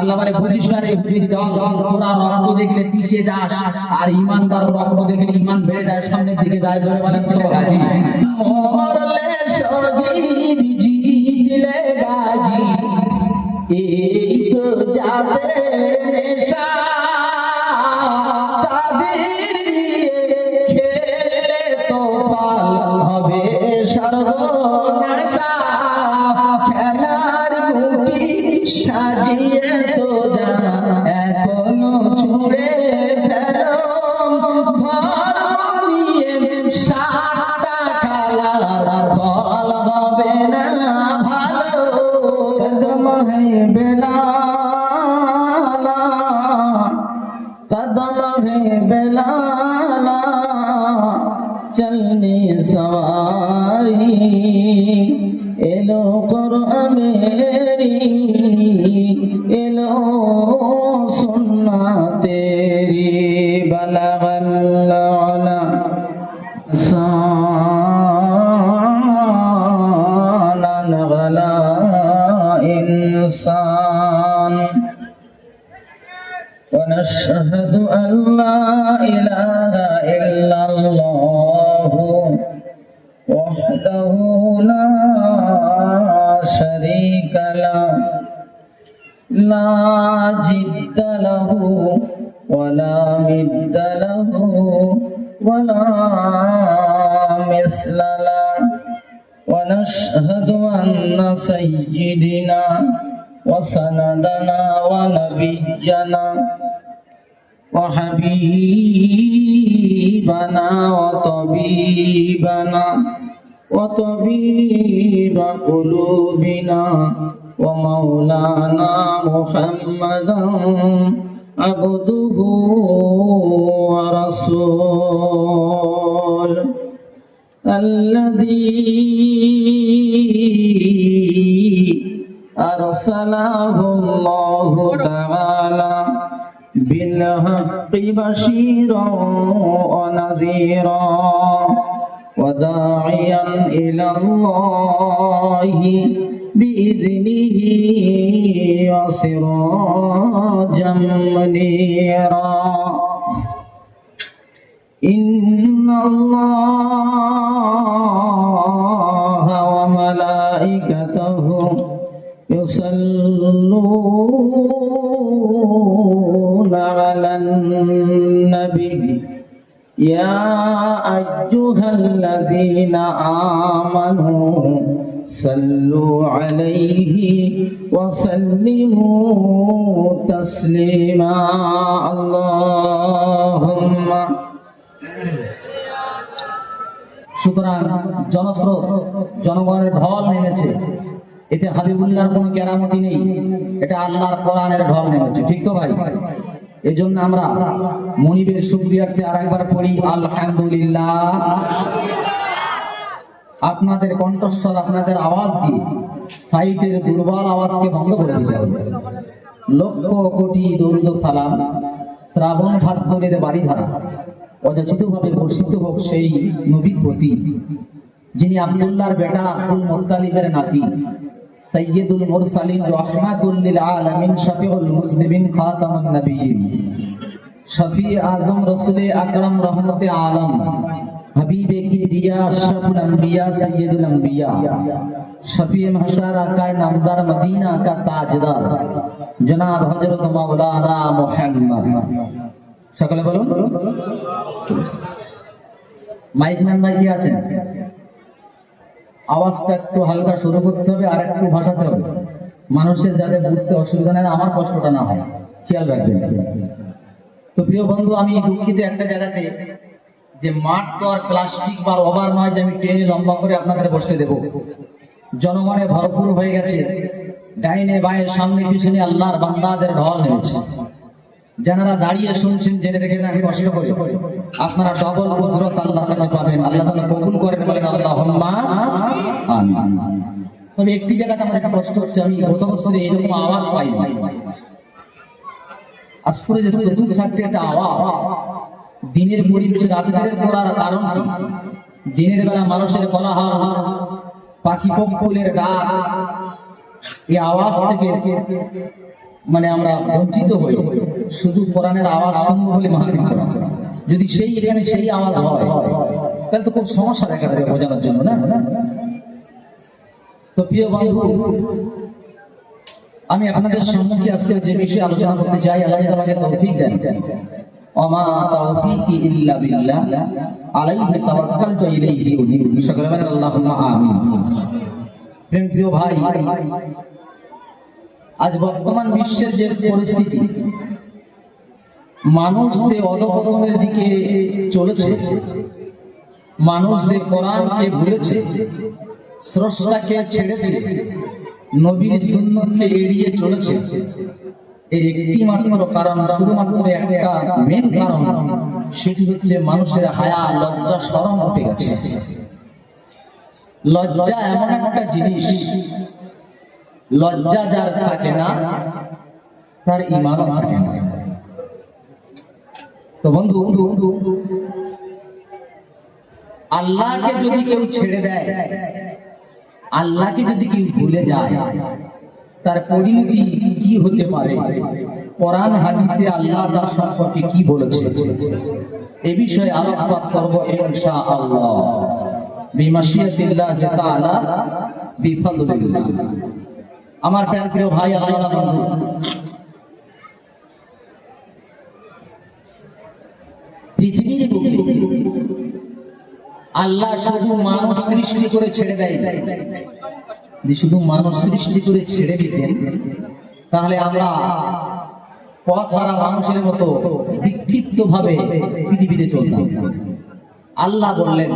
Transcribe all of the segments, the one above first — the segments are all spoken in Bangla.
আল্লাহ বলে বুঝিস না রে ইহুদির দল, তোরা রক্ত দেখলে পিছিয়ে যাস আর ইমানদার রক্ত দেখলে ইমান বেড়ে যায়, সামনের দিকে যায়। জোরে বলেন সুবহানাল্লাহ। মরলে শহীদ জিতলে গাজী, এই তো যাবে নেশা, তাদের খেলে তো পাল হবে সর্বনাশা। খেলার গুটি সাজিয়ে সোজা এখনো ছুড়ে ফেলো, ধর্ম নিয়ে সাতটা খেলার ফল হবে না ভালো। কদম হে বেলালা, কদম হে বেলালা, চলনে সওয়ারি এলো কোরআন মেরি, এলো সুন্নাত তেরি। বলগল উলা সালান গলা ইনসান, ونشهد أن لا إله إلا الله وحده لا شريك له، لا جد له ولا مد له ولا مثل له. ونشهد أن سيدنا وسندنا ونبينا وحبيبنا وطبيبنا وطبيب قلوبنا ومولانا محمدا عبده ورسوله، الذي أرسله الله تعالى بالحق بشيرا ونذيرا وداعيا إلى الله بإذنه وسراجا منيرا. إن الله وملائكته يصلون على النبي يا أيها الذين آمنوا صلوا عليه وسلموا تسليما. اللهم. সুতরাং জনস্রোত, জনগণের ঢল নেমেছে, এতে হাবিবুল্লাহর কোনো কেরামতি নেই, এটা আল্লাহর কোরআনের ঢল নেমেছে। ঠিক তো ভাই? এই জন্য আমরা মনিবের শুকরিয়ার্থে আরেকবার পড়ি আলহামদুলিল্লাহ। আপনাদের কণ্ঠস্বর, আপনাদের আওয়াজ দিয়ে সাইটের দুর্বল আওয়াজকে ভঙ্গ করে দিতে হবে। লক্ষ কোটি দরুদ সালাম শ্রাবণ ভাদ্রের বাড়ি ধারা অযাচিতভাবে বর্ষিত হোক সেই নবীর প্রতি, যিনি আব্দুল্লাহর বেটা আব্দুল মুত্তালিবের নাতি, সাইয়্যিদুল মুরসালিন, রাহমাতুল লিল আলামিন, শফিউল মুসলিমিন, খাতামুন নবিয়্যিন, শফি আজম, রাসূলে আকরাম, রহমতে আলম, হাবিবে কিবরিয়া, আশরাফুল আম্বিয়া, সাইয়্যিদুল আম্বিয়া, শফি মাহশার, আকায়ে নামদার, মদিনা কা তাজদার, জনাব হযরত মাওলানা মুহাম্মদ। সকলে বলুন। মাইকম্যান ভাই কি আছেন? আওয়াজটা একটু হালকা শুরু করতে হবে আর একটু ভাষাতে হবে, মানুষের যাতে বুঝতে অসুবিধা নেই, আমার কষ্টটা না হয়, খেয়াল রাখবেন। তো প্রিয় বন্ধু, আমি দুঃখিত একটা জায়গাতে যে মাঠ তো আর প্লাস্টিক বা রবার নয় যে আমি টেনে লম্বা করে আপনাদের বসতে দেব। জনগণে ভরপুর হয়ে গেছে, ডাইনে বায়ে সামনে পিছনে আল্লাহর বান্দাদের ঢল নেমেছে। যারা দাঁড়িয়ে শুনছেন জেনে রেখে আমি কষ্ট করি, আপনারা ডবল উজরত আল্লাহর কাছে পাবেন। আল্লাহ তাআলা কবুল করেন, বলেন আল্লাহুম্মা আমিন। তবে একটি জায়গাতে আমার একটা কষ্ট হচ্ছে, আমি গত বছরে এরকম আওয়াজ পাইনি। আজকে যে সুদূর সাথে একটা আওয়াজ, দিনের পরিবেশে রাতের পড়ার কারণ কি? দিনের বেলা মানুষের কোলাহল, পাখি পক্ষীর ডাক, এই আওয়াজ থেকে মানে আমরা বঞ্চিত হই শুধু কোরআনের আওয়াজ শুনবো বলে মাহফিল করা। যদি সেই এখানে সেই আওয়াজ হয় তাহলে তো খুব সমস্যা দেখা দেবে বোঝানোর জন্য, না? তো প্রিয় বন্ধু, আমি আপনাদের সম্মুখে আজকে যে বিষয়ে আলোচনা করতে চাই, আল্লাহ আমাকে তৌফিক দেন। ওমা তাওফীকি ইল্লা বিল্লাহ আলাইহি তাওয়াক্কালতু ইলাইহি উনীব। সকলে বলেন আল্লাহুম্মা আমিন। প্রিয় ভাই, আজ বর্তমান বিশ্বের যে পরিস্থিতি, মানুষ যে অধঃপতনের দিকে চলেছে, মানুষ যে কোরআনকে ভুলেছে, স্রষ্টাকে ছেড়েছে, নবীর সুন্নতকে এড়িয়ে চলেছে, এর একটি মাত্র কারণ, শুধুমাত্র একটা মেন কারণ, সেটি হচ্ছে মানুষের হায়া, লজ্জা, শরম উঠে গেছে। লজ্জা এমন একটা জিনিস, লজ্জা যার থাকে না তার ঈমানও থাকে না। তো বন্ধু, আল্লাহকে যদি কেউ ছেড়ে দেয়, আল্লাহকে যদি কেউ ভুলে যায়, তার পরিণতি কি হতে পারে? কোরআন হাদিসে আল্লাহ তার সম্পর্কে কি বলেছে, এই বিষয়ে আলোকপাত করব ইনশাআল্লাহ বিমাশিয়াতিল্লাহ তাআলা বিফাদলিল্লাহ। আমার প্রিয় ভাই, আল্লাহ বন্ধু, পৃথিবীর বুকে আল্লাহ শুধু মানুষ সৃষ্টি করে ছেড়ে দেয়। শুধু মানুষ সৃষ্টি করে ছেড়ে দিতেন তাহলে আমরা পথহারা মানুষের মতো বিক্ষিপ্ত ভাবে পৃথিবীতে চলতাম। আল্লাহ বললেন,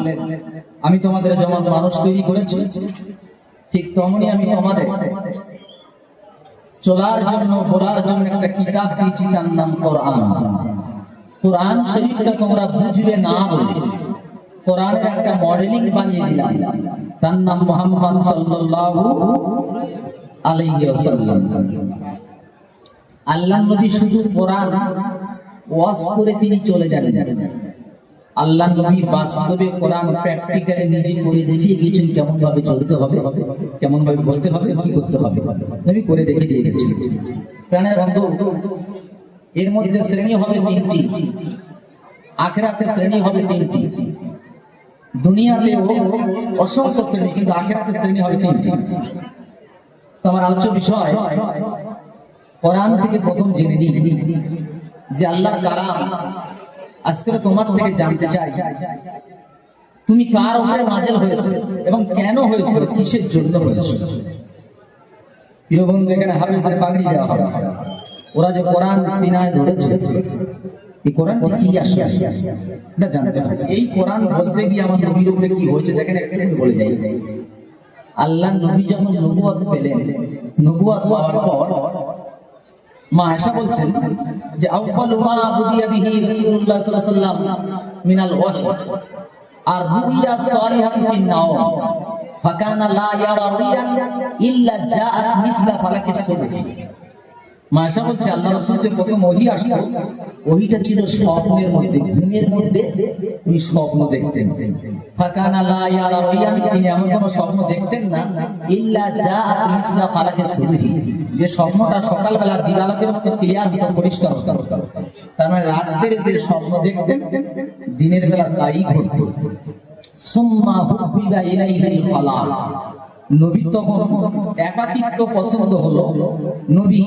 আমি তোমাদের যেমন মানুষ তৈরি করেছি, ঠিক তেমনি আমি তোমাদের চলার জন্য, বলার জন্য একটা কিতাব দিয়েছি, তার নাম কোরআন। কোরআন শরীফটা তোমরা বুঝবে না বলে কোরআনের একটা মডেলিং বানিয়ে দিলাম, তার নাম মুহাম্মদ সাল্লাল্লাহু আলাইহি ওয়াসাল্লাম। আল্লাহ নবী শুধু কোরআন ওয়াজ করে তিনি চলে যাবেন। আল্লাহ নবী বাস্তবে কোরআন প্র্যাকটিক্যালি নিজে করে দেখিয়ে গিয়েছেন, কেমন ভাবে চলতে হবে, কেমন ভাবে বলতে হবে, কি করতে হবে, নবী করে দেখিয়ে দিয়ে গেছেন। প্রাণের বন্ধু, এর মধ্যে শ্রেণী হবে তিনটি, আখিরাতে শ্রেণী হবে তিনটি। দুনিয়াতেও অসংখ্য শ্রেণী, কিন্তু আখিরাতে শ্রেণী হবে তিনটি। তো আমার আলোচ্য বিষয়, কোরআন থেকে প্রথম জেনে নিই যে আল্লাহর কালাম। আজকে তোমার থেকে জানতে চাই, তুমি কার উপরে নাযিল হয়েছে এবং কেন হয়েছে, কিসের জন্য হয়েছে। প্রিয় বন্ধু, এখানে হাফেজদের পাগড়ি দেওয়া হবে। ওরা যে কোরআন সিনায় ধরেছে, এই কোরআন কি আসে এটা জানতে হবে। এই কোরআন বলতে গিয়ে আমার নবীর উপরে কি হয়েছে দেখেন, একটা বলে যাই। আল্লাহ নবী যখন নবুয়ত পেলেন, নবুয়ত পাওয়ার পর মা আয়েশা বলছেন যে আউয়ালু মা বুদিয়া বিহি রাসূলুল্লাহ সাল্লাল্লাহু আলাইহি ওয়াসাল্লাম মিনাল ওয়াহী আর রুইয়া সালিহান ফিন নাওম ফাকানা লা ইয়ারা রুইয়ান ইল্লা জাআত মিসলা ফালাকিস সুবহ। মা আয়েশা বলছে আল্লাহ রাসূলের প্রথম ওহী আসলো, ওহীটা ছিল স্বপ্নের মধ্যে, ঘুমের মধ্যে উনি স্বপ্ন দেখতেন। ফাকানা লা ইয়ারা রুইয়ান, তিনি এমন কোনো স্বপ্ন দেখতেন না, ইল্লা জাআত মিসলা ফালাকিস সুবহ, যে স্বপ্নটা সকালবেলা দিবালোকের মতো ক্লিয়ার হতো, পরিষ্কার হতো। তার মানে রাতের যে স্বপ্ন দেখতেন দিনের বেলা তাই ঘটতো। সুম্মা হুব্বিবা ইলাইহিল খালাল, নবী তখন একাকিত্ব পছন্দ হলো, নবী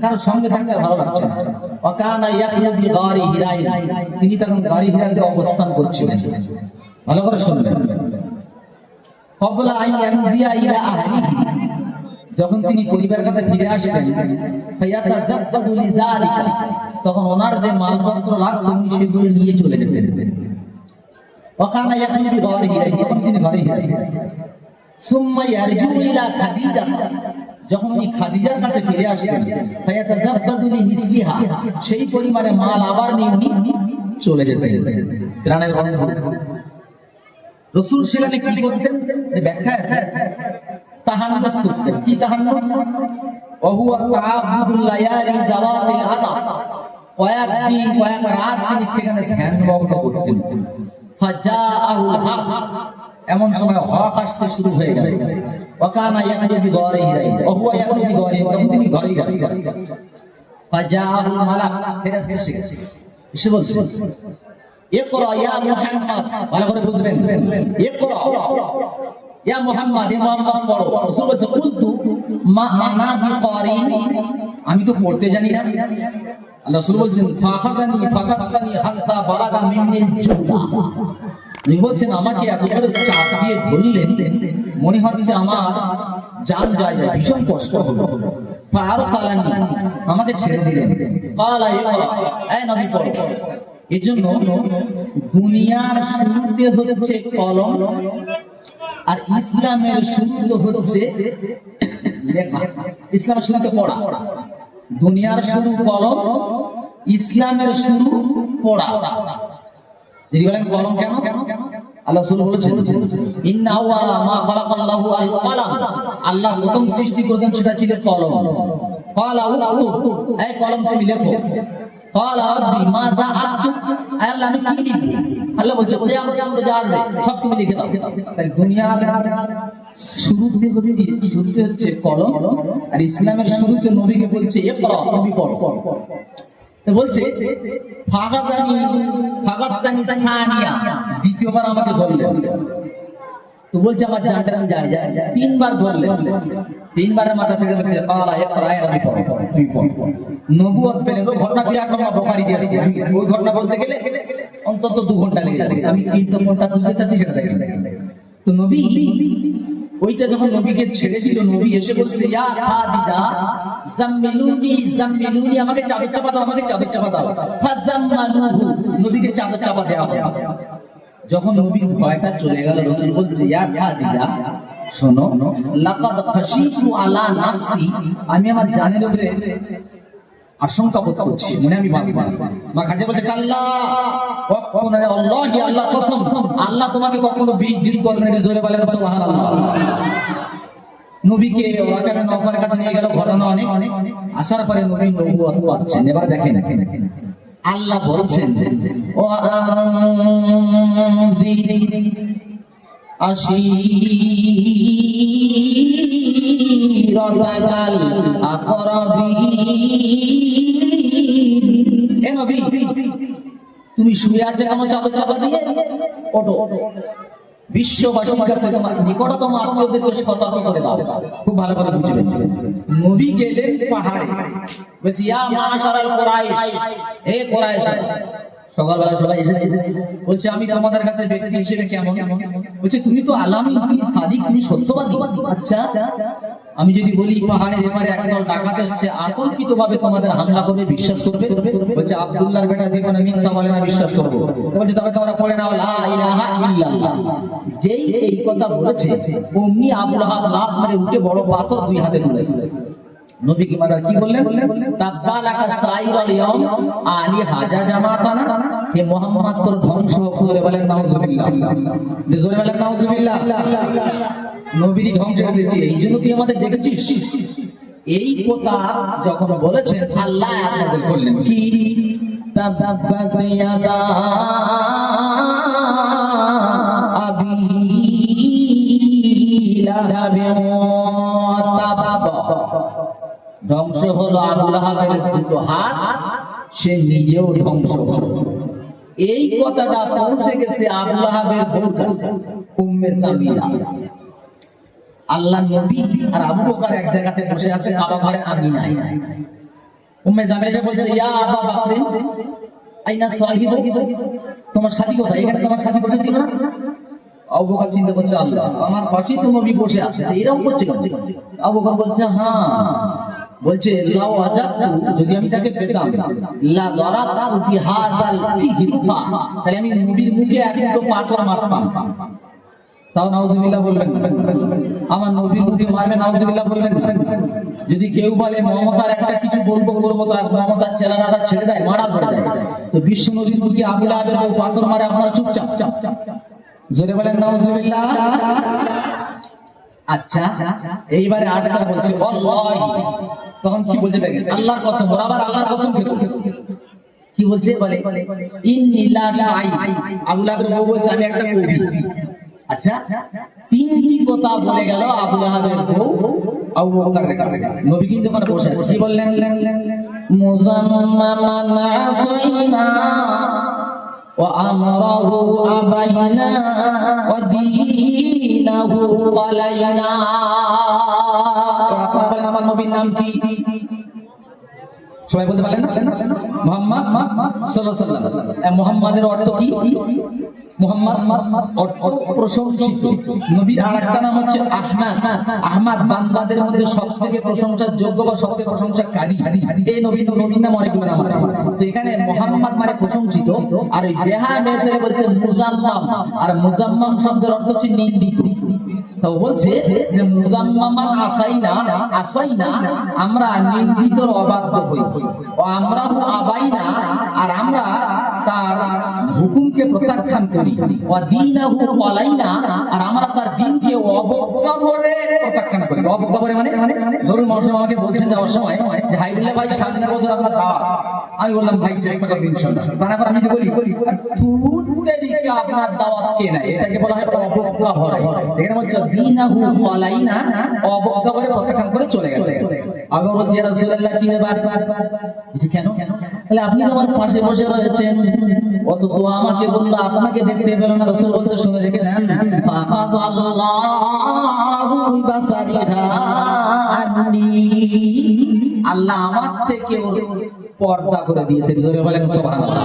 কারো সঙ্গে থাকতে ভালো লাগছে না। ওয়াকানা ইয়াহইয়া বি গারি হিরা, তিনি তখন গারি হিরাতে অবস্থান করছিলেন। ভালো করে শুনবেন, ক্বাবলা আন ইয়ানজিয়া ইলা আহলিহি, যখন তিনি পরিবারের কাছে ফিরে আসতেন, ফায়াতাযাব্বাদু লিযালিকা, তখন ওনার যে মালপত্র লাগতো উনি সেগুলো নিয়ে চলে যেতেন। ওয়াকানা ইয়াহইয়া বি গারি হিরা, তিনি গারি হিরা। সুম্মা ইয়ারজু ইলা খাদিজা, যখন উনি খাদিজার কাছে ফিরে আসতেন, ফায়াতাযাব্বাদু লিমিসলিহা, সেই পরিমাণে মাল আবার নিয়ে উনি চলে যেতেন। প্রাণের বন্ধু, রাসূল সেখানে কি করতেন যে ব্যাখ্যা আছে, তাহান্নুস করতেন। কি তাহান্নুস? ওয়া হুয়া তাআব্বুদুল লায়ালি যাওয়াতিল আদা, কয়েক দিন কয়েক রাত তিনি সেখানে ধ্যান মগ্ন করতেন। ফাজাআহুল হক, এমন সময় হক আসতে শুরু হয়ে গেল। ওয়াকানা ইয়াকুতু বিগরি হিরা, ওয়া হুয়া ইয়াকুতু বিগরি, তখন তিনি ঘরে ফাজাহুল মালাক, ফেরেশতা এসে বলছে ইকরা ইয়া মুহাম্মদ, ভালো করে বুঝবেন, ইকরা ইয়া মুহাম্মদ, ইয়া মুহাম্মদ পড়ো। রাসূল বলছে কুলতু মা আনা বিকারি, আমি তো পড়তে জানি না। আল্লাহ রাসূল বলছেন ফাকাতানি হাত্তা বালাগা মিন্নি জুদা, উনি বলছেন আমাকে এত করে চাপ দিয়ে ধরলেন, মনে হচ্ছে আমার জান যায়, ভীষণ কষ্ট হলো। ফারসালানি, আমাকে ছেড়ে দিলেন। ক্বালা ইকরা, এই নবী পড়ো। এজন্য দুনিয়ার শুরুতে হচ্ছে কলম, আর ইসলামের শুরুতে হচ্ছে লেখা। ইসলামের শুরুতে পড়া, দুনিয়ার শুরু কলম, ইসলামের শুরু পড়া। যদি বলেন কলম কেন, আল্লাহ রাসূল বলেছেন ইন্না আওয়ালা মা খালাকাল্লাহু আল কলম, আল্লাহ প্রথম সৃষ্টি করেছেন সেটা ছিল কলম। ক্বালা উক্তুব, এই কলম তুমি লেখো। ক্বালা রাব্বি মাযা আক্তুব, আল্লাহ আমি কি লিখব? আল্লাহ বলছে কিয়ামত পর্যন্ত যা আসবে সব তুমি লিখে দাও। তাই দুনিয়ার শুরুতে হচ্ছে কলম, আর ইসলামের শুরুতে নবীকে বলছে ইকরা, তুমি পড়ো। তো বলছে ফাগাতানি সানিয়া, দ্বিতীয়বার আমাকে ধরলেন। তো বলছে আমার জানটা আমি যাই, তিনবার ধরলেন, তিনবারের মাথা থেকে বলছে ক্বালা ইকরা, আমি পড়ো, তুমি পড়ো। নবুয়ত পেলেন, ওই ঘটনা বিরাট ঘটনা, বুখারী দিয়ে আসছে। আমি ওই ঘটনা বলতে গেলে অন্তত 2 ঘন্টা লেগে যাবে, আমি কিন্তু কোনটা তুলতে চাচ্ছি সেটা দেখেন। তো নবী ওইটা যখন নবীকে ছেড়ে দিল, নবী এসে বলছে ইয়া খাদিজা জাম্মিলুনি জাম্মিলুনি, আমাকে চাদর চাপা দাও, আমাকে চাদর চাপা দাও। ফাজাম্মালুহু, নবীকে চাদর চাপা দেওয়া হয়। যখন নবীর ভয়টা চলে গেল, রাসূল বলছে ইয়া খাদিজা শোনো, লাকাদ খাশিতু আলা নাফসি, আমি আমার জানের উপরে আশঙ্কা বোধ করছি, মনে আমি বাঁচব না। মা খাদিজা বলছে কাল্লা ওয়াকুনা আল্লাহি, আল্লাহর কসম, আল্লাহ তোমাকে কখনো বিজয়ী করবে না। জোরে বলেন সুবহানাল্লাহ। নবীকে ওয়াকাবে নওফলের কাছে নিয়ে গেল, ঘটনা অনেক। আসার পরে নবী নবুয়ত পাচ্ছেন। এবার দেখেন আল্লাহ বলছেন ওয়া আনজিরি আশীরাতাকাল আকরাবিন, হে নবী তুমি শুয়ে আছো কেন চাদর চাপা দিয়ে? ওঠো, বিশ্ববাসীর কাছে তোমার নিকটতম আত্মীয়দেরকে সতর্ক করে দাও। খুব ভালো করে বুঝবেন, নবী গেলেন পাহাড়ে, বলছি ইয়া মাশারাল কুরাইশ, হে কুরাইশ। সকালবেলা সবাই এসেছে, বলছে আমি তোমাদের কাছে ব্যক্তি হিসেবে কেমন? বলছে তুমি তো আলামী, তুমি সাদিক, তুমি সত্যবাদী। আচ্ছা, আমি যদি বলি পাহাড়ের এবারে একদল ডাকাত এসেছে, আতঙ্কিত ভাবে তোমাদের হামলা করবে, বিশ্বাস করবে? বলছে আব্দুল্লাহর বেটা জীবনে মিথ্যা বলে না, বিশ্বাস করবো। বলছে তবে তোমরা পড়ে নাও লা ইলাহা ইল্লাল্লাহ। যেই এই কথা বলেছে, অমনি আবু লাহাব লাফ মেরে উঠে বড় পাথর 2 হাতে তুলেছে। নবী কি মারা কি বললেন? তাব্বালাকা সাইরাল ইয়াউম আলী হাজা জামাতানা, হে মুহাম্মদ তোর ধ্বংস হোক। জোরে বলেন নাউজুবিল্লাহ, জোরে বলেন নাউজুবিল্লাহ। নবীর ধ্বংস হয়েছে, এই জন্য তুই আমাদের দেখেছিস? এই কথা যখন বলেছেন, আল্লাহ আপনাদের বললেন কি তাব্বাত ইয়াদা আবি লাহাব ওয়া তাব, ধ্বংস হলো আবু লাহাবের 2 হাত, সে নিজেও ধ্বংস হলো। এই কথাটা পৌঁছে গেছে আবু লাহাবের বউর কাছে, উম্মে সামিরা। আল্লাহ নবী আর আবু বকর এক জায়গাতে বসে আছে, কাবা ঘরে আমিনা। উম্মে জামিলা বলছে ইয়া আবু বকর আইনা সাহিবু, তোমার সাথী কোথায়? এখানে তোমার সাথী বসে ছিল না? আবু বকর চিন্তা করছে, আল্লাহ আমার পাশেই তো নবী বসে আছে, এরকম করছে কেন? আবু বকর বলছে হ্যাঁ, বলছে লাউ আজাতু, যদি আমি তাকে পেতাম, লা দারাবতু বিহাযাল ফিহা, তাহলে আমি নবীর মুখে একটু পাথর মারতাম। তাও নাউজুবিল্লাহ বলবেন? আমার নবীর মুখে মারবে, নাউজুবিল্লাহ বলবেন? যদি কেউ বলে মমতার একটা কিছু বলবো করবো, তো মমতার চেলারা ছেড়ে দেয়, মারা পড়ে যায়। তো বিশ্ব নবীর মুখে আবু লাহাবের বউ পাথর মারে, আপনারা চুপচাপ। জোরে বলেন নাউজুবিল্লাহ। আচ্ছা, এইবারে আশা বলছে আল্লাহি, তখন কি বলছে দেখেন, আল্লাহর কসম। ওরা আবার আল্লাহর কসম খেলো, কি বলছে? বলে ইন্নী লা শাই, আবু লাহাবের বউ বলছে আমি একটা কবি। আচ্ছা, 3টি কথা বলে গেল আবু লাহাবের বউ আবু বকরের কাছে। নবী কিন্তু ওখানে বসে আছে, কি বললেন? মুজাম্মামান আসাইনা ওয়া আমরাহু আবাইনা ওয়া দীনাহু ক্বালাইনা। আপনারা আমার নবীর নাম কি সবাই বলতে পারলেন না? মুহাম্মদ সাল্লাল্লাহু আলাইহি ওয়াসাল্লাম। মুহাম্মাদের অর্থ কি? মুহাম্মদ প্রশংসিত। নবীর আরেকটা নাম হচ্ছে আহমদ। আহমদ বান্দাদের মধ্যে সবথেকে প্রশংসার যোগ্য বা সবথেকে প্রশংসাকারী। এই নবীর নাম অনেকগুলো নাম আছে। তো এখানে মুহাম্মদ মানে প্রশংসিত, আর এই বেহা মেসেলে বলছে মুজাম্মাম, আর মুজাম্মাম শব্দের অর্থ হচ্ছে নিন্দিত। তো বলছে যে মুজাম্মামান আসাইনা আমরা নিন্দিতর অবাধ্য হই, ও আমরা আবাইনা আর আমরা তার হুকুমকে প্রত্যাখ্যান করি, ও দীনাহু ক্বালাইনা আর আমরা তার দ্বীনকে অবজ্ঞা করে প্রত্যাখ্যান করি। অবজ্ঞা করে মানে ধরুন মানুষ আমাকে বলছেন যাওয়ার সময় যে হাইবুল্লাহ ভাই সামনের বছর আপনার দাওয়াত, আমি বললাম ভাই চেষ্টা করবেন ইনশাআল্লাহ। তারপর আমি বলি তুরুতে দিকে আপনার দাওয়াত কে নাই, এটাকে বলা হয় অবজ্ঞা ভরে। এখানে বলছে দীনাহু ক্বালাইনা, অবজ্ঞা করে প্রত্যাখ্যান করে চলে গেছে। আমি বলছি ইয়া রাসূলুল্লাহ কি ব্যাপার? কেন? তাহলে আপনি আমার পাশে বসে রয়েছেন, অথচ আমাকে বললো আপনাকে দেখতে পেল না। রাসূল বলতে শুনে রেখে দেন, আল্লাহ আমার থেকে পর্দা করে দিয়েছে। জোরে বলেন সুবহানাল্লাহ।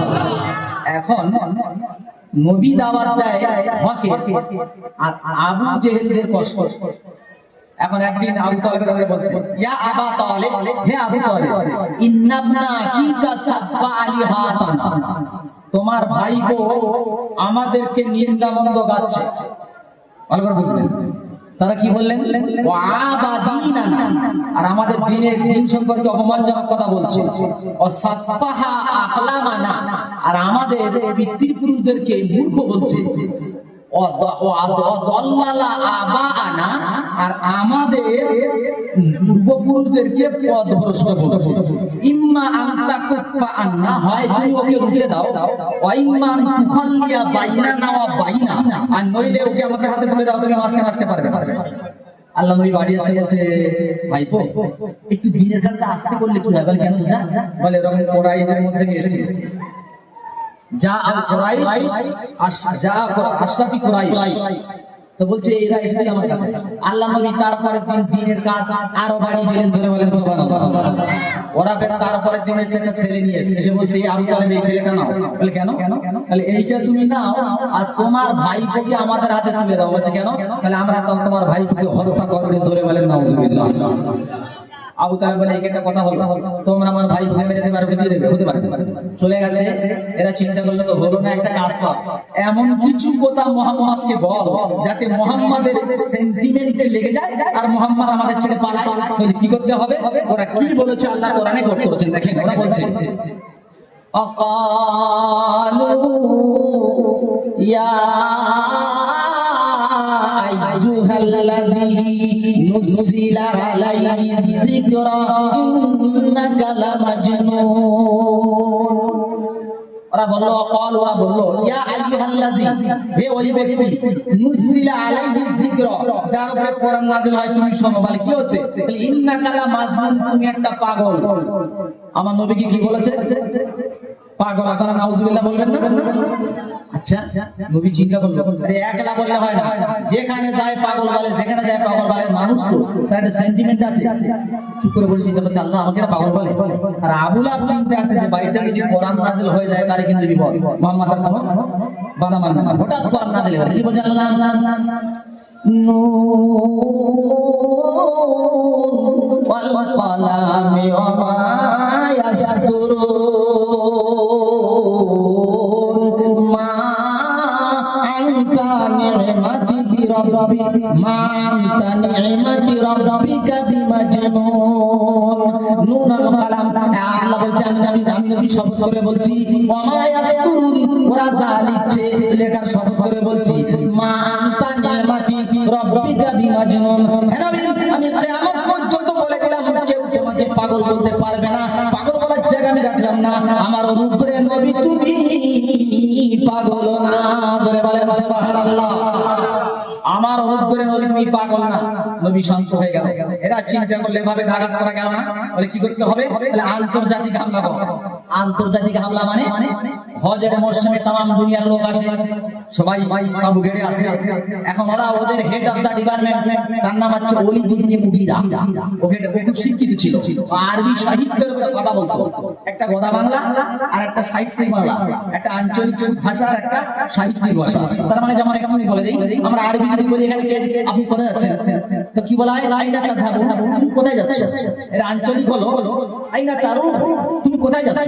এখন নবী দাওয়াত দেয় হকে, আর আবু জেহেলের কষ্ট। এখন একদিন আবু তালেবের হয়ে বলছে, ইয়া আবা তালেব, হে আবু তালেব, ইন্নাবনা আখিকা সাব্বা আলিহাতানা, তোমার ভাইপো আমাদেরকে নিন্দামন্দ গাচ্ছে। ভালো করে বুঝলেন? তারা কি বললেন? ওয়া আবাদিনানা, আর আমাদের দিন সম্পর্কে অপমানজনক কথা বলছে। ও সাব্বাহা আহলামানা, আর আমাদের পিতৃপুরুষদেরকে মূর্খ বলছে। আর আমাদের পূর্বপুরুষদেরকে পথভ্রষ্ট বলছে। ইম্মা আনতা কুফা আন্না, হয় তুমি ওকে রুখে দাও, ওয়া ইম্মা আন তুখাল্লিয়া বাইনানা ওয়া বাইনা, আর নইলে ওকে আমাদের হাতে তুলে দাও, তুমি মাঝখানে আসতে পারবে না। আল্লাহ নবী বাড়ি এসে বলছে, ভাইপো একটু দিনের কাজটা আস্তে করলে কি হয়? বলে কেন? বলে এরকম কোরাইশের মধ্যে এসেছে, যা কুরাইশ আশরাফি কুরাইশ, তো বলছে এরা এসেছে আমার কাছে। আল্লাহ নবী তারপরে দিনের কাজ আরো বাড়িয়ে দিলেন। ধরে বলেন সুবহানাল্লাহ। ওরা তারপরে দিন এসে একটা ছেলে নিয়ে এসে বলছে, আবু তালেব এই ছেলেটা নাও। বলে কেন? তাহলে এইটা তুমি নাও আর তোমার ভাইকে আমাদের হাতে তুলে দাও। বলছে কেন? তাহলে আমরা তোমার ভাইকে হত্যা করবে। জোরে বলেন নাউজুবিল্লাহ। আবু তালেব বলে একটা কথা হলো, তোমরা আমার ভাই ভাই মেরে দেবে আর দিয়ে দেবে, হতে পারে। চলে গেছে। এরা চিন্তা করলো তো হলো না, একটা কাজ কর, এমন কিছু কথা মুহাম্মদকে বল যাতে মুহাম্মাদের সেন্টিমেন্টে লেগে যায় আর মুহাম্মদ আমাদের ছেড়ে পালায়। তাহলে কি করতে হবে? ওরা কি বলেছে আল্লাহ কোরআনে কোট করেছেন, দেখেন। ওরা বলছে, আকালু ইয়া আইয়ুহাল্লাযী নুযিলা আলাইহি যিকরা ইন্নাকা লামাজনুন। ওরা বলল, ওরা বলল, ইয়া আইয়ুহাল্লাযী, হে ওই ব্যক্তি, নুযিলা আলাইহি যিকরা, যার উপরে কোরআন নাযিল হয়, তুমি শোনো। বলে কি হচ্ছে? ইন্নাকা লামাজনুন, তুমি একটা পাগল। আমার নবী কি বলেছে? পাগল। আপনারা নাউজুবিল্লাহ বলবেন না? আচ্ছা, নবী চিন্তা করলো, একলা বললে হয় না, যেখানে যায় পাগল বলে, যেখানে যায় পাগল বলে। মানুষ তো তার একটা সেন্টিমেন্ট আছে। চুপ করে বসে চিন্তা করছে, আল্লাহ আমাকে পাগল বলে। আর আবু লাহাব চিন্তা আছে যে বাড়িতে যদি কোরআন নাযিল হয়ে যায় তাহলে কিন্তু বিপদ, মুহাম্মদ আর কোনো বাধা মানবে না। হঠাৎ কোরআন নাযিল হয়, কি বলছেন আল্লাহ? নুন ওয়াল কলামি ওয়া মা ইয়াসতুরুন, মা আনতা নি'মাতি বিরাব্বি, মা আনতা নি'মাতি রাব্বিকা বিমাজনুন। নুন আর কলাম, আল্লাহ বলছেন, আমি নবী শপথ করে বলছি, ওয়া মা ইয়াসতুরুন, ওরা যা লিখছে লেখার শপথ করে বলছি, মা আনতা নি'মাতি রাব্বিকা বিমাজনুন। হে নবী, আমি কিয়ামত পর্যন্ত বলে গেলাম, কেউ তোমাকে পাগল বলতে পারবে না। পাগল বলার জায়গা আমি রাখলাম না। আমার অনুগ্রহের নবী তুমি পাগল না। জোরে বলেন সুবহানাল্লাহ। আমার আবার অনুরোধ করে নবী তুমি পাগল না, নবী শান্ত হয়ে গেল। এরা চিন্তা করলে এভাবে আঘাত করা গেল না, বলে কি করতে হবে, তাহলে আন্তর্জাতিক হামলা করো। আন্তর্জাতিক হামলা মানে হজের মৌসুমে তাম দুনিয়ার লোক আসে, সবাই তাবু গেড়ে আসে। এখন ওরা ওদের হেড অফ দা ডিপার্টমেন্ট, তার নাম হচ্ছে ওলিদুদ্দিন মুগিরা। ওকে খুব শিক্ষিত ছিল, আরবি সাহিত্যের উপরে কথা বলতো। একটা গোদা বাংলা আর একটা সাহিত্যিক বাংলা, একটা আঞ্চলিক ভাষা আর একটা সাহিত্যিক ভাষা। তার মানে যেমন এখানে বলে দেই, আমরা আরবি যদি বলি এখানে আপনি কোথায় যাচ্ছেন, তো কি বলা হয়, আইনা তাযহাবু, তুমি কোথায় যাচ্ছ। এর আঞ্চলিক হলো আইনা তারুহ, তুমি কোথায় যাচ্ছ।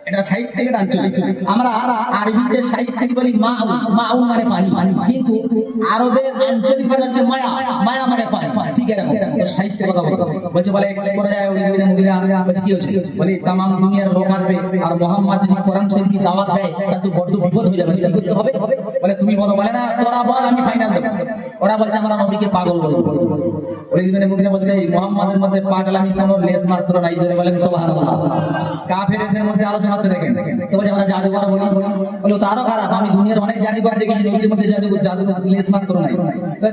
এটা সাহিত্যিকের আঞ্চলিক। আমরা আরবিতে সাহিত্যিক বলি মাউ, মাউ মানে পানি, কিন্তু আরবের আঞ্চলিক মানে হচ্ছে মায়া, মায়া মানে পানি। ঠিক আছে, সাহিত্য কথা বলছে, বলে করে যায় ওই মুদিরা, বলে কি হচ্ছে, বলে তাম দুনিয়ার লোক আসবে আর মোহাম্মদ যদি কোরআন শরীফ দাওয়াত দেয় তাহলে তো বড় বিপদ হয়ে যাবে, কি করতে হবে, বলে তুমি বলো, বলে না তোরা বল আমি ফাইনাল দেব। ওরা বলছে আমরা নবীকে পাগল বলবো। ওই মুদিরা বলছে মোহাম্মদের মধ্যে পাগলামি কোনো লেশ মাত্র নাই, জোরে বলেন সুবহানাল্লাহ। কাফেরদের মধ্যে আলোচনা হচ্ছে, দেখেন তো বলে আমরা জাদুঘর বলি, বলে তো আরো খারাপ, আমি দুনিয়ার অনেক জাদুঘর দেখেছি, নবীর মধ্যে জাদু লেশ মাত্র নাই।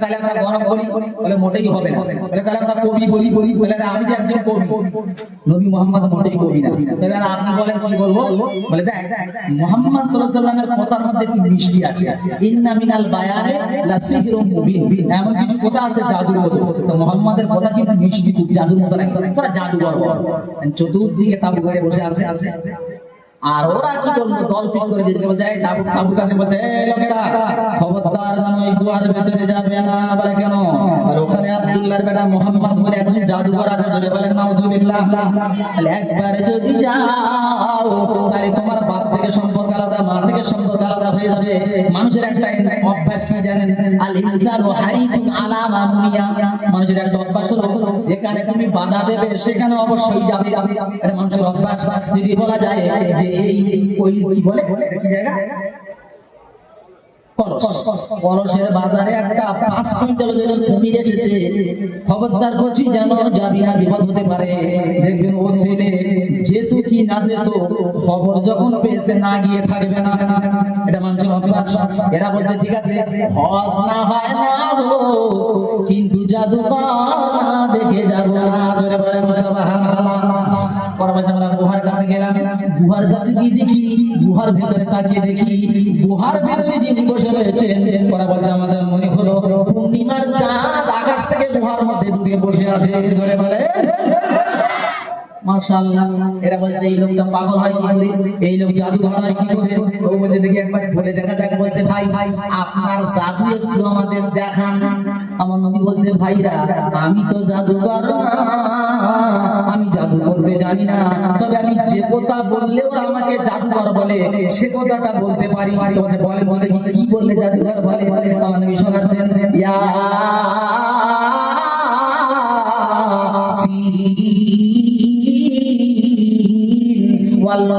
তাহলে আমরা গরম বলি, বলে মোটেই হবে না। বলে তাহলে আমরা কবি বলি, বলে আমি যে একজন কবি, নবী মুহাম্মদ মোটেই কবি না। তাহলে আপনি বলেন কি বলবো, বলে দেখ মুহাম্মদ সাল্লাল্লাহু আলাইহি ওয়াসাল্লামের কথার মধ্যে একটু মিষ্টি আছে, ইন্না মিনাল বায়ানে লাসিহরুম মুবিন, এমন কিছু কথা আছে জাদুর মতো। তো মুহাম্মাদের কথা কিন্তু মিষ্টি, খুব জাদুর মতো লাগে, তোরা জাদুঘর বল। চতুর্দিকে তাবু ঘরে বসে আছে। আর ওরা কি করলো, দল ঠিক করে দিয়েছে, বলছে এই তাবুর কাছে, বলছে এই লোকেরা খবরদার জানো এই গুহার ভেতরে যাবে না। বলে কেন, আর ওখানে আব্দুল্লাহর বেটা মুহাম্মদ বলে একজন জাদুঘর আছে, জোরে বলেন নাউজুবিল্লাহ। তাহলে একবারে যদি যাও তাহলে তোমার বাপ থেকে সম্পর্ক আলাদা, মা থেকে সম্পর্ক আলাদা হয়ে যাবে। মানুষের একটা অভ্যাস কি জানেন, আল ইনসানু হারিসুন আলা মা মুনিয়া, মানুষের একটা অভ্যাস হলো যেখানে তুমি বাধা দেবে সেখানে অবশ্যই যাবে। এটা মানুষের অভ্যাস। যদি বলা যায় যে এই ওই কি বলে কি জায়গা, কলসের বাজারে একটা 5 কুইন্টাল ওজনের কুমির এসেছে, খবরদার বলছি যেন যাবি না, বিপদ হতে পারে। দেখবেন ও ছেলে যেহেতু কি না যেত, খবর যখন পেয়েছে না গিয়ে থাকবে না। এটা মানুষের অভ্যাস। এরা বলছে ঠিক আছে হজ না হয় না কিন্তু জাদুঘর না দেখে যাবো না, জোরে বলেন সুবহানাল্লাহ। আমরা গুহার কাছে গেলাম, গুহার কাছে গিয়ে দেখি, গুহার ভেতরে তাকিয়ে দেখি, গুহার ভেতরে যিনি বসে রয়েছেন, ওরা বলছে আমাদের মনে হলো পূর্ণিমার চাঁদ আকাশ থেকে গুহার মধ্যে ঢুকে বসে আছে, ধরে বলে মাশাআল্লাহ। এরা বলছে এই লোকটা পাগল হয় কি করে, এই লোক জাদুঘর হয় কি করে। ও বলছে দেখি একবার বলে দেখা যাক। বলছে ভাই আপনার জাদু একটু আমাদের দেখান। আমার নবী বলছে ভাইরা আমি তো জাদুঘর না, আমি জাদু করতে জানি না, তবে আমি যে কথা বললে ওরা আমাকে জাদুঘর বলে সে কথাটা বলতে পারি। বলছে বলে বলে কি বললে জাদুঘর বলে। আমার নবী শোনাচ্ছেন ইয়া ওয়াল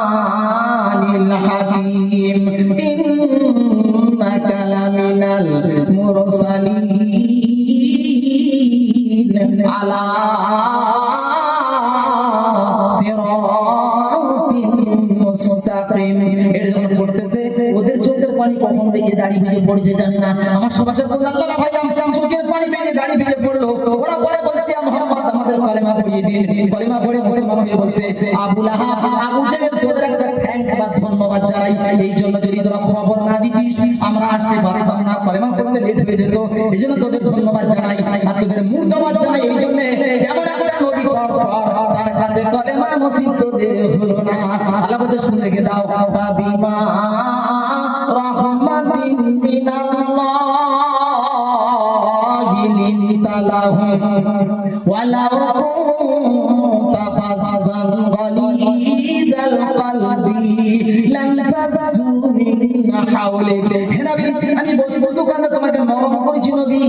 কুরআনিল হাকীম ইন্নাকা লামিনাল মুরসালিন আলা সিরাতিন মুস্তাকিম। এটা যখন পড়তেছে ওদের চোখের পানি কখন বেরিয়ে দাড়ি ভিজে পড়ছে জানি না। আমার সমাজের বলল আল্লাহ ভাই আমার চোখের পানি বেরিয়ে দাড়ি ভিজে পড়লো। ওরা পরে বলছে মুহাম্মদ আমাদের কালেমা পড়িয়ে দিন। কালেমা পড়ে মুসলমান হয়ে বলছে আবু লাহাব আবু জেহেল তোদের একটা থ্যাঙ্কস বা ধন্যবাদ জানাই, এই জন্য যদি তোরা খবর না দিতিস আমরা আসতে পারতাম না, কালেমা পড়তে লেট হয়ে যেত, এই জন্য তোদের ধন্যবাদ জানাই। আর তোদের মুর্দাবাদ জানাই এই জন্য যেমন একটা নবী তার কাছে কালেমা নসিব তোদের হলো না। আল্লাহ বলতে শুনে রেখে দাও বিমা রাহমাতিন মিনাল্লাহি লিনতালাহুম ওয়ালাউ কুনতা ফাযান গালিযাল কলবি লাম ফাযু মিন হাওলিক। হে নবী আমি বস্তু কারণে তোমাকে নরম করেছি, নবী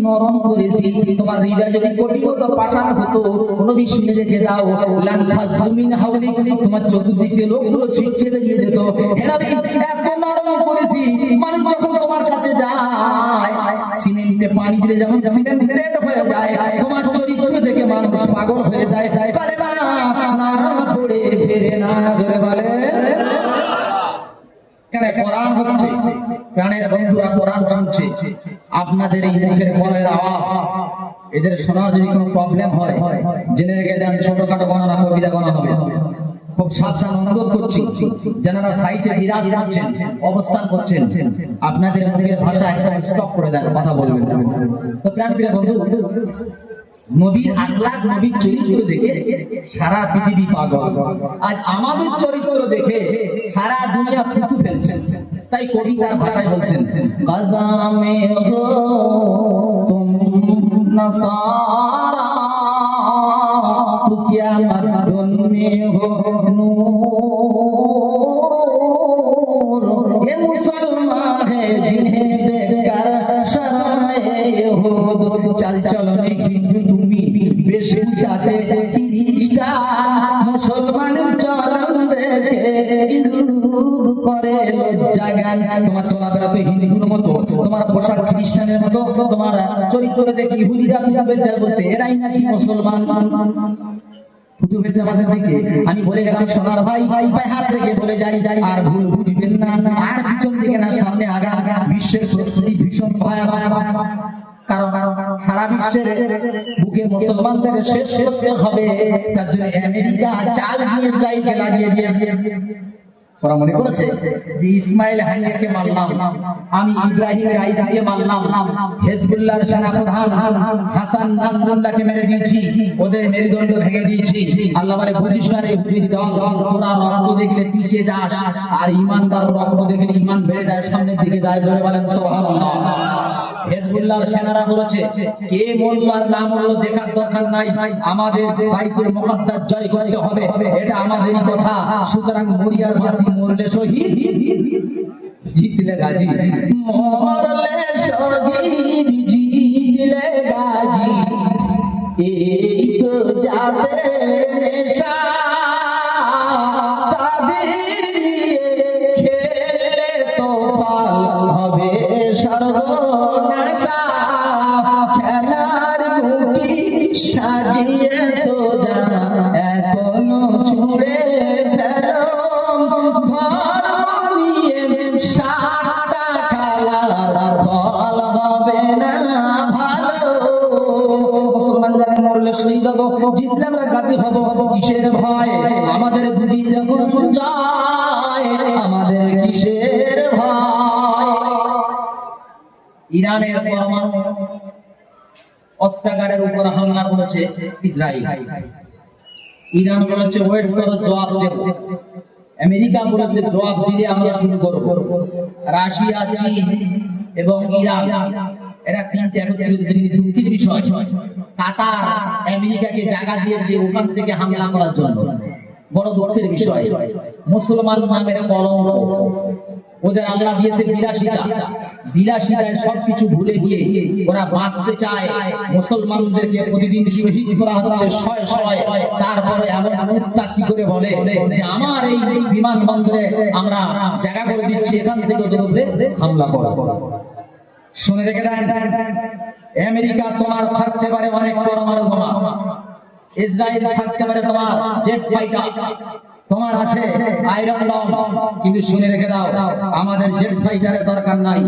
নরম করেছি, তোমার হৃদয় যদি কঠিন হতো পাষাণ হতো। নবী শুনে রেখে দাও লাম ফাযু মিন হাওলিক, তোমার চতুর্দিকে লোকগুলো ছিটকে বেরিয়ে যেত। হে নবী এত নরম করেছি, মানুষ যখন তোমার কাছে যায় সিমেন্টে পানি দিলে যেমন সিমেন্টেড হয়ে যায়, তোমার চরিত্র দেখে মানুষ পাগল হয়ে যায়। কালেমা না পড়ে ফেরে না, জোরে বলে কেন কোরআন হচ্ছে প্রাণের বন্ধুরা কোরআন শুনছে, আপনাদের এই মুখের বলের আওয়াজ এদের শোনার যদি কোনো প্রবলেম হয়, জেনে রেখে দেন, ছোটখাটো গণনা কবিতা গণনা হবে। খুব সাবধান অনুরোধ করছি, যারা সাইটে বিরাজ করছেন, অবস্থান করছেন, আপনাদের মুখের ভাষা একদম স্টপ করে দেন, কথা বলবেন না। তো প্রাণপ্রিয় বন্ধু, নবীর আখলাক, নবীর চরিত্র দেখে সারা পৃথিবী পাগল। আজ আমাদের চরিত্র দেখে সারা দুনিয়া থুতু ফেলছে। তাই কবি তার ভাষায় বলছেন, গাজামে হো তুম নসারা তু কিয়ামত দুন মে হো নূর, ये मुसलमान है जिन्हें देखकर शर्माए हो, चल चलो हिंदू তুমি বেশ বুঝাতে খ্রিস্টান, মুসলমানের চরণ দেখে ইহুদ করে লজ্জা জ্ঞান। তোমার চলাফেরা তো হিন্দুর মতো, তোমার পোশাক খ্রিস্টানের মতো, তোমার চরিত্র দেখে ইহুদিরা বলছে এরাই নাকি মুসলমান। আমি বলে গেলাম সোনার ভাই, হাত থেকে বলে যাই, আর ভুল বুঝবেন না, আর পিছন দিকে না সামনে আগা। বিশ্বের প্রস্তুতি ভীষণ ভয়াবহ, কারণ সারা বিশ্বের বুকে মুসলমানদের শেষ করতে হবে। তার জন্য আমেরিকা চাল দিয়ে জায়গা লাগিয়ে দিয়েছে। ওরা মনে করেছে যে ইসমাইল হানিয়াকে মারলাম, আমি ইব্রাহিম রাইসকে মারলাম, হেজবুল্লাহর সেনাপ্রধান হাসান নাসরুল্লাহকে মেরে দিয়েছি, ওদের মেরুদণ্ড ভেঙে দিয়েছি। আল্লাহ বলে বুঝিস না রে ইহুদির দল, তোরা রক্ত দেখলে পিছিয়ে যাস, আর ইমানদার রক্ত দেখলে ইমান বেড়ে যায়, সামনের দিকে যায়। জোরে বলেন সুবহানাল্লাহ। হেজবুল্লাহর সেনারা বলেছে কে মরল আর না মরল দেখার দরকার নাই, আমাদের বাইতুল মুকাদ্দাস জয় করতে হবে, এটা আমাদেরই কথা। সুতরাং মরিয়ার বাসী মরলে শহীদ, জিতলে গাজী, মরলে শহীদ, জিতলে গাজী, এই তো যাদের নেশা, তাদের নিয়ে খেলে তো পাল হবে সর্বনাশা। খেলার গুটি সাজিয়ে সোজা এখনো ছুড়ে ফেলো, ধর্ম নিয়ে সাতটা খেলার ফল হবে না ভালো। মুসলমান যারা মরলে শহীদ হব, জিতলে আমরা গাজী হব, কিসের ভয় আমাদের দুটি যখন যায়, আমাদের কিসের ভয়। ইরানের পরমাণু অস্ত্রাগারের উপর হামলা করেছে ইসরায়েল। ইরান বলেছে ওয়েট করো, জবাব দেব। আমেরিকা বলেছে জবাব দিলে আমরা শুরু করব। রাশিয়া, চীন এবং ইরান এরা তিনটে একত্রিত হয়েছে। কিন্তু দুঃখের বিষয়, কাতার আমেরিকাকে জায়গা দিয়েছে ওখান থেকে হামলা করার জন্য। বড় দুঃখের বিষয়, মুসলমান নামের কলঙ্ক। ওদের আল্লাহ দিয়েছে বিলাসিতা, বিলাসিতায় সবকিছু ভুলে গিয়ে ওরা বাঁচতে চায়। মুসলমানদেরকে প্রতিদিন শহীদ করা হচ্ছে শয়ে শয়ে। তারপরে এমন মুক্তা কি করে বলে যে আমার এই বিমানবন্দরে আমরা জায়গা করে দিচ্ছি, এখান থেকে ওদের উপরে হামলা করা। শুনে রেখে দেন, আমেরিকা তোমার থাকতে পারে অনেক পরমাণু বোমা, ইসরায়েল থাকতে পারে তোমার জেট ফাইটার, তোমার আছে আয়রন ডম, কিন্তু শুনে রেখে দাও আমাদের জেট ফাইটারের দরকার নাই,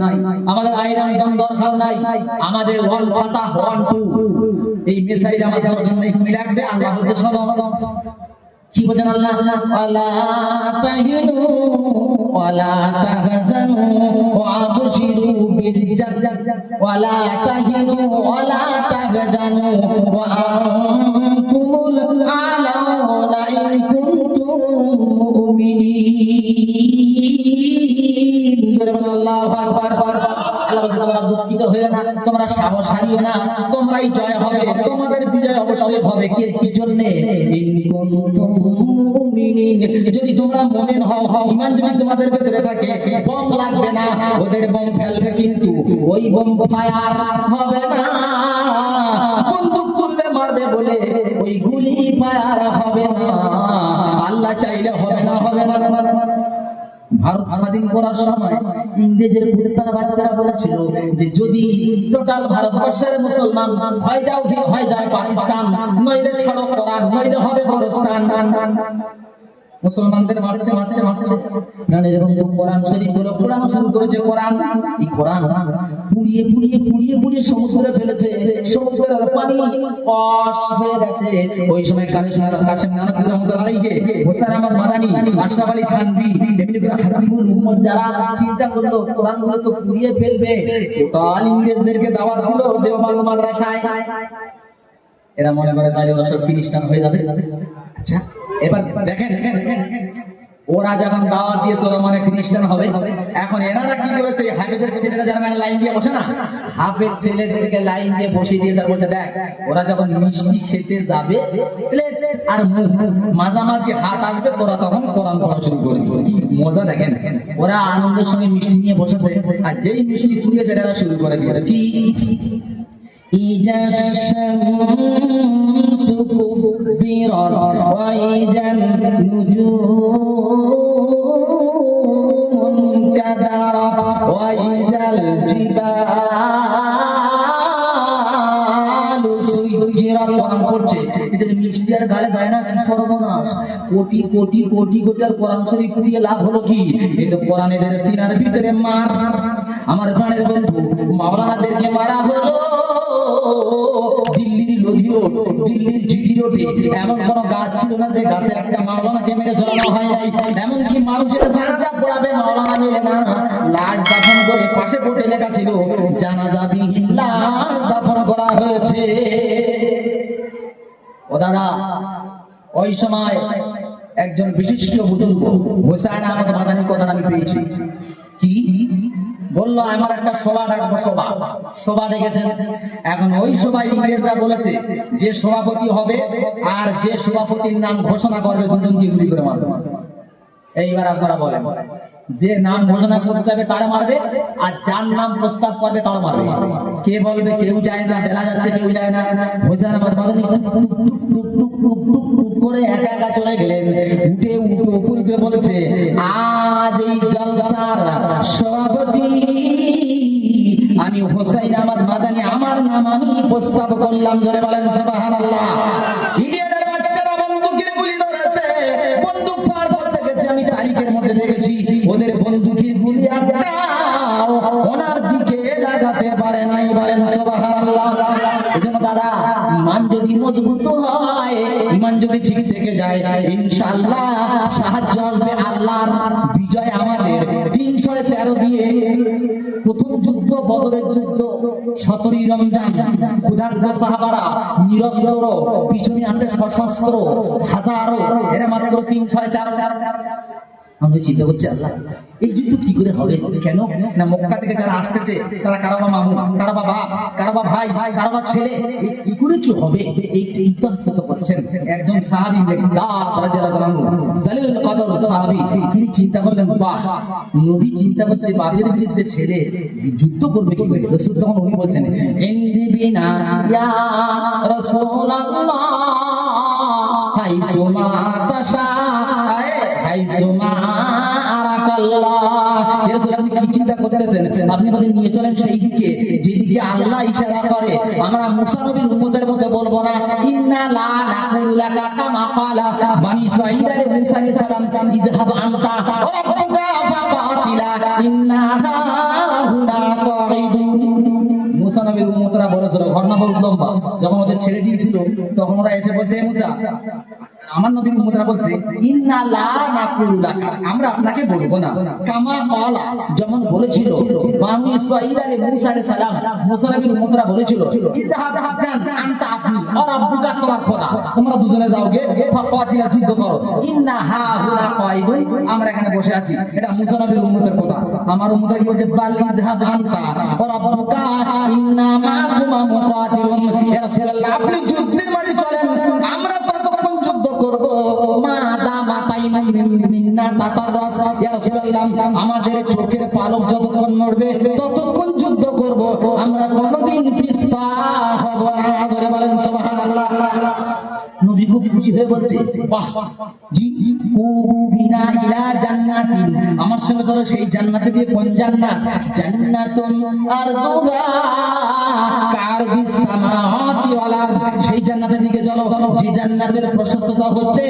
আমাদের আয়রন ডম দরকার নাই, আমাদের ওয়ান ফাতাহ 1 2 এই মিসাইল আমাদের দরকার নেই। কি লাগবে আল্লাহ বলতে শোনো, কি বলেন আল্লাহ, ওয়ালা তাহিনু ওয়ালা তাহজানু ওয়া আবশিরু বিল জান্নাহ, ওয়ালা তাহিনু ওয়ালা তাহজানু ওয়া আনতুমুল আলাউনা ইন কুনতুম মুমিনিন। আল্লাহু আকবার। আল্লাহ বলছে তোমরা দুঃখিত হয়ে না, তোমরা সাহস হারিও না, তোমরাই জয় হবে, তোমাদের বিজয় অবশ্যই হবে। কি জন্য? ইন কুনতুম মুমিনিন, যদি তোমরা মুমিন হও, ঈমান যদি তোমাদের ভিতরে থাকে, বম লাগবে না, ওদের বম ফেলবে কিন্তু ওই বম ফায়ার হবে না। বন্দুক তুলবে মারবে বলে ওই গুলি ফায়ার হবে না। আল্লাহ চাইলে হবে না, হবে না। ভারত স্বাধীন করার সময় ইংরেজের কুত্তার বাচ্চারা বলেছিল যে যদি টোটাল ভারতবর্ষের মুসলমান হয় যাও হয় যায় পাকিস্তান, নইলে ছাড়ো কোরআন, নইলে হবে গোরস্তান। মুসলমানদের মারছে মারছে মারছে প্রাণের বন্ধু কোরআন শরীফ গুলো পুরানো শুরু করেছে। কোরআন এই কোরআন পুড়িয়ে পুড়িয়ে পুড়িয়ে পুড়িয়ে সমুদ্রে ফেলেছে। সমুদ্রের পানি কষ হয়ে গেছে। ওই সময় কাশেম নানক রহমতুল্লাহ আলাইহি, হোসেন আহমদ মাদানী, আশরাফ আলী থানভী, এমনি করে হাকিমুল উম্মত যারা চিন্তা করলো কোরআন গুলো তো পুড়িয়ে ফেলবে, টোটাল ইংরেজদেরকে দাওয়াত দিল দেওবন্দ মাদ্রাসায়। এরা মনে করে তাই ওরা সব খ্রিস্টান হয়ে যাবে। আচ্ছা এবার দেখেন ওরা যখন দাওয়াত দিয়েছে ওরা মানে খ্রিস্টান হবে। এখন এনারা কি করেছে, হাফেজের ছেলেরা যারা মানে লাইন দিয়ে বসে না, হাফেজ ছেলেদেরকে লাইন দিয়ে বসিয়ে দিয়ে তার বলছে দেখ ওরা যখন মিষ্টি খেতে যাবে আর মাঝামাঝি হাত আসবে তোরা তখন কোরআন পড়া শুরু করবি। কি মজা দেখেন, ওরা আনন্দের সঙ্গে মিষ্টি নিয়ে বসেছে আর যেই মিষ্টি তুলেছে এরা শুরু করে দিয়েছে কি إذا الشمس كبرت وإذا النجوم انكدرت وإذا الجبال سيرت কোরআন পড়ছে এদের মিষ্টি আর গালে যায় না, কি সর্বনাশ। কোটি কোটি কোটি কোটি আর কোরআন শরীফ পড়িয়ে লাভ হলো কি? কিন্তু কোরআন এদের সিনার ভিতরে মার। আমার প্রাণের বন্ধু মাওলানাদেরকে মারা হলো দিল্লির লোধি রোড, দিল্লির জিডি রোডে এমন কোন গাছ ছিল না যে গাছে একটা মাওলানাকে মেরে ঝোলানো হয় নাই। এমনকি মানুষের জানাজা পড়াবে মাওলানা মেরে না, লাশ দাফন করে পাশে বোর্ডে লেখা ছিল জানাজা বিহীন লাশ দাফন করা হয়েছে। ও দাদা ওই সময় একজন বিশিষ্ট বুজুর্গ হোসেন আহমদ মাদানী কথা আমি পেয়েছি। কি বললো, আমার একটা সভা ডাকবো, সভা ডেকেছেন। এখন ওই সভায় ইংরেজরা বলেছে যে সভাপতি হবে আর যে সভাপতির নাম ঘোষণা করবে দুজনকে গুলি করে মারবে। এইবার আপনারা বলেন, যে নাম ঘোষণা করতে হবে তারা মারবে আর যার নাম প্রস্তাব করবে তারা মারবে। কে বলবে? কেউ যায় না, বেলা যাচ্ছে কেউ যায় না। হোসেন আহমদ মাদানী করে একা একা চলে গেলেন। উঠে পূর্বে বলছে আজ এই জলসার সভাপতি আমি হোসেন আহমদ মাদানী, আমার নাম আমি প্রস্তাব করলাম। জোরে বলেন সুবহানাল্লাহ। ইন্ডিয়ার বাচ্চারা বন্দুকের গুলি ধরেছে, বন্দুক পার করতে গেছে, আমি তারিখের মধ্যে দেখেছি ওদের বন্দুকের গুলি একটাও ওনার দিকে লাগাতে পারে নাই। বলেন সুবহানাল্লাহ। এজন্য দাদা ঈমান যদি মজবুত হয়, ঈমান যদি ঠিক থেকে যায়, ইনশাআল্লাহ সাহায্য আসবে আল্লাহর, বিজয় আমাদের। 313 দিয়ে প্রথম যুদ্ধ বদরের যুদ্ধ, 17ই রমজান, ক্ষুধার্ত সাহাবারা নিরস্ত্র, পিছনে আছে সশস্ত্র হাজারো, এরা মাত্র 313। আমি চিন্তা করছি আল্লাহ এই যুদ্ধ কি করে হবে? কেন না মক্কা থেকে যারা আসতেছে তারা কারবা মামু, কারবা বাপ, কারবা ভাই, কারবা ছেলে, কি করে কি হবে এই ইতস্তত করছেন। একজন সাহাবী জালিলুল কদর সাহাবী, তিনি চিন্তা করলেন বাহ, নবী চিন্তা করছে বাপের বিরুদ্ধে ছেলে যুদ্ধ করবে কি করে। রাসূল তখন উনি বলছেন ইন্দি বিনা ইয়া রাসূলুল্লাহ হাইসুমা তাশা হাইসুমা আপনি কি চিন্তা করতেছেন? আপনি আমাদের নিয়ে চলেন সেই দিকে যেদিকে আল্লাহ ইশারা করে। আমরা মুসা নবীর উম্মতের মধ্যে বলবো না ইন্না লা নাকুলু লাকা কামা ক্বালা বানি ইসরাঈল মুসা আলাইহিস সালাম ইযহাব আনতা ওয়া রাব্বুকা ফাকাতিলা ইন্না হুনা কাঈদুন। মুসা নবীর উম্মতরা বলেছিল, ঘটনা বহুত লম্বা, যখন ওদের ছেড়ে দিয়েছিল তখন ওরা এসে বলছে মুসা, আমার নবীর উম্মতরা বলছে ইন্না লা নাকুলু লাকা, আমরা আপনাকে বলবো না, কামা ক্বালা, যেমন বলেছিল বানি ইসরাঈল মুসা আলাইহিস সালাম। মুসা নবীর উম্মতরা বলেছিল ইযহাব আনতা আপনি আর রাব্বুকা তোমার খোদা, তোমরা দুজনে যাওগে ফাকাতিলা যুদ্ধ করো, ইন্না হা হুনা কাঈদুন, আমরা এখানে বসে আছি। এটা মুসা নবীর উম্মতের কথা। আমার উম্মতরা কি বলছে বাল ইযহাব আনতা আর রাব্বুকা ইন্না মাকুমা মুকাতিলুন। ইয়া রাসূলুল্লাহ আপনি যুদ্ধের মাঠে চলেন, আমরা ততক্ষণ যুদ্ধ করব মা দামা তাইনা মিন্না তাতারাস। ইয়া রাসূলুল্লাহ আমাদের চোখের পালক যতক্ষণ নড়বে ততক্ষণ যুদ্ধ করব, আমরা কোনোদিন পিছপা হব না। ধরে বলেন সুবহানাল্লাহ। নবী খুব খুশি হয়ে বলছে বাহ জি কুবিনা ইলা জান্নাতিন, আমার সঙ্গে চলো সেই জান্নাতে গিয়ে। কোন জান্নাত? জান্নাতুন আরদুহা কারদিস সামাওয়াতি ওয়াল আরদ, সেই জান্নাতের দিকে চলো। হলো যে জান্নাতের প্রশস্ততা হচ্ছে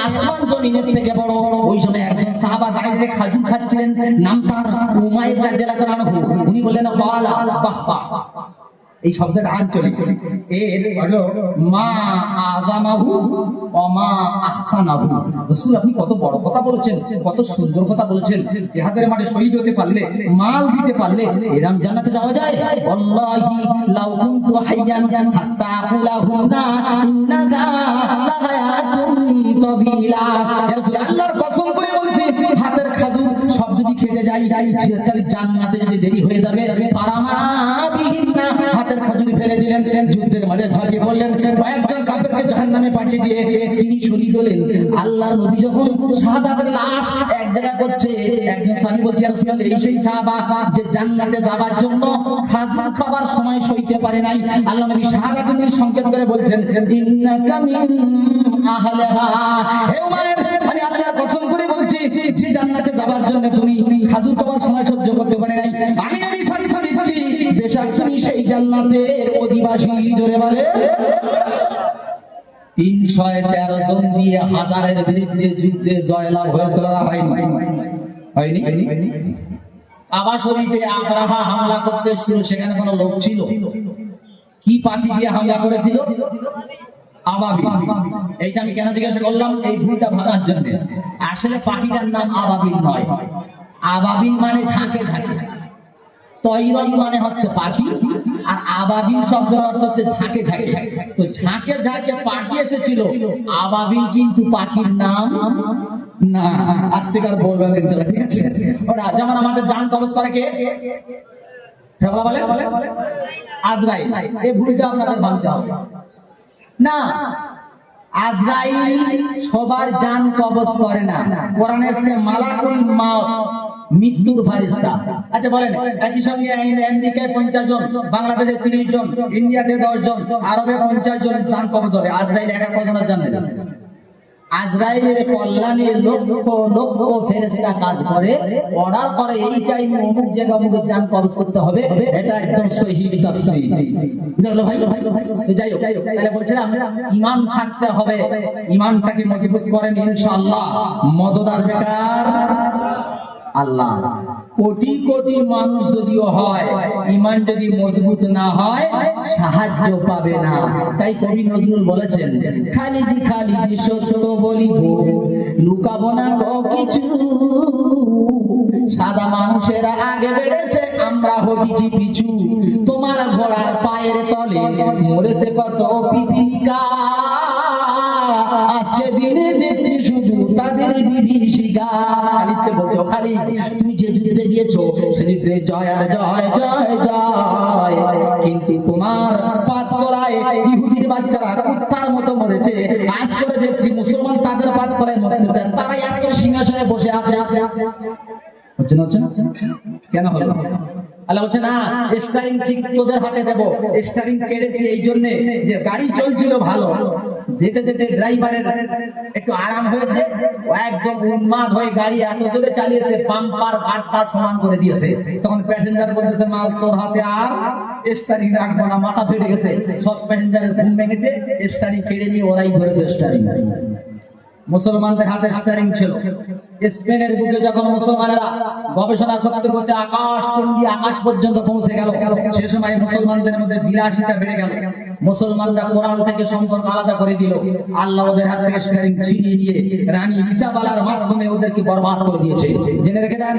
আসমান জমিনের থেকে বড়। ওই সময় একজন সাহাবা দাঁড়িয়ে খাজুর খাচ্ছিলেন, নাম তার উমাইর রাদিয়াল্লাহু আনহু। উনি বললেন বাহ বাহ, এই শব্দটা আঞ্চলিক, এর হলো মা আযামাহু ওয়া মা আহসানাহু। রাসূল আপনি কত বড় কথা বলেছেন, কত সুন্দর কথা বলেছেন। জিহাদের মাঠে শহীদ হতে পারলে, মাল দিতে পারলে এরকম জান্নাতে যাওয়া যায়। ওয়াল্লাহি লাউ কুনতু হাইয়ান হাত্তা আকুলাহুনা ইন্নাকা লাহায়াতুন তাবিলা। ইয়া রাসূল আল্লাহর কসম করে বলছি, হাতের খাজুর সব যদি খেতে যাই তাহলে জান্নাতে যদি দেরি হয়ে যাবে। পারামা বিহিন্না, হাতের খাজুর ফেলে দিলেন, যুদ্ধের মাঠে ঝাঁপিয়ে পড়লেন, কয়েকজন কাফেরকে জাহান্নামে পাঠিয়ে দিয়ে তিনি শহীদ হলেন। আল্লাহর নবী যখন শাহাদাতের লাশ এক জায়গায় করছে, একজন সাহাবী বলছে ইয়া রাসূলুল্লাহ এই সেই সাহাবা যে জান্নাতে যাবার জন্য খাজুর খাবার সময় সইতে পারে নাই। আল্লাহ নবী শাহাদাতের সংকেত করে বলছেন ইন্নাকা মিন আহলিহা। হে উমর, আমি আল্লাহর কসম করে বলছি যে জান্নাতে যাবার জন্য তুমি খাজুর খাবার সময় সহ্য করতে পারে নাই, আমি নবী সাক্ষ্য দিচ্ছি বেশক তুমি সেই জান্নাতের অধিবাসী। জোরে বলে 313 জন দিয়ে হাজারের বিরুদ্ধে যুদ্ধে জয়লাভ হয়েছিল না হয়নি? কাবা শরীফে আবরাহা হামলা করতে এসেছিল, সেখানে কোনো লোক ছিল? কি পাখি দিয়ে হামলা করেছিল? আবাবিল। এইটা আমি কেন জিজ্ঞাসা করলাম, এই ভুলটা ভাঙার জন্য। আসলে পাখিটার নাম আবাবিল নয়, আবাবিল মানে ঝাঁকে ঝাঁকে, তৈরন মানে হচ্ছে পাখি, আর আবাবিল শব্দের অর্থ হচ্ছে ঝাঁকে ঝাঁকে। তো ঝাঁকে ঝাঁকে পাখি এসেছিল, আবাবিল কিন্তু পাখির নাম না। আস্তিকার বলবেন ঠিক আছে? ওরা যেমন আমাদের জান কবজ করে কে? বলে আজরাইল। এই ভুলটা আপনাদের মানতে হবে না। আজরাইল সবার জান কবজ করে না। কোরআনে আছে মালাকুল মাউত, মৃত্যুর ফেরেশতা। আচ্ছা বলেন, একই সঙ্গে আমেরিকায় 50 জন, বাংলাদেশে 30 জন, ইন্ডিয়াতে 10 জন, আরবে 50 জন জান কবজ হবে। আজরাইল একা কজনের জানে? আজরাইলের কল্যাণে লক্ষ লক্ষ ফেরেশতা কাজ করে, অর্ডার করে এই টাইমে অমুক জায়গা অমুক জান কবজ করতে হবে। এটা একদম সহিহ তাফসীর। বুঝলো ভাই? যাই হোক, তাহলে বলছিলাম ঈমান থাকতে হবে। ঈমানটাকে মজবুত করেন ইনশাআল্লাহ, মদদ আসবে কার? আল্লাহ। কোটি কোটি মানুষ যদিও হয়, ঈমান যদি মজবুত না হয় সাহায্য পাবে না। তাই কবি নজরুল বলেছেন, খালিদি খালিদি সত্য বলিব, লুকাবো না তো কিছু। সাদা মানুষেরা আগে বেড়েছে, আমরা হটিছি পিছু। তোমার ঘোড়ার পায়ের তলে মরেছে কত পিপিলিকা, আজকে দিনে দেখছি শুধু তাদের বিভীষিকা। খালিদকে বলছো, খালিদ তুমি যে যুদ্ধে গিয়েছো সে যুদ্ধে জয় আর জয় জয় জয়, কিন্তু তোমার পাত তলায় ইহুদির বাচ্চারা কুত্তার মতো মরেছে। আজ করে দেখছি মুসলমান তাদের পাত তলায় মরতে চান, তারাই আজকে সিংহাসনে বসে আছে। হচ্ছে না? কেন হলো? আল্লাহ বলছে না, স্টারিং ঠিক তোদের হাতে দেব। স্টারিং কেড়েছি এই জন্য যে গাড়ি চলছিল ভালো, যেতে যেতে ড্রাইভারের একটু আরাম হয়েছে, ও একদম উন্মাদ হয়ে গাড়ি এত জোরে চালিয়েছে, বাম্পার ঘাটটা সমান করে দিয়েছে। তখন প্যাসেঞ্জার বলতেছে, মাল তোর হাতে আর স্টারিং রাখবো না, মাথা ফেটে গেছে। সব প্যাসেঞ্জারের ঘুম ভেঙেছে, স্টারিং কেড়ে নিয়ে ওরাই ধরেছে স্টারিং। মুসলমানদের হাতে স্টারিং ছিল। স্পেনের বুকে যখন মুসলমানেরা গবেষণা করতে করতে আকাশ চুম্বি আকাশ পর্যন্ত পৌঁছে গেল, সে সময় মুসলমানদের মধ্যে বিলাসিতা বেড়ে গেল। মুসলমানরা কোরআন থেকে সম্পর্ক আলাদা করে দিল। আল্লাহ ওদের হাত থেকে স্টিয়ারিং ছিনিয়ে নিয়ে রানী ইসাবেলার মাধ্যমে ওদেরকে বরবাদ করে দিয়েছে। জেনে রেখে দেন।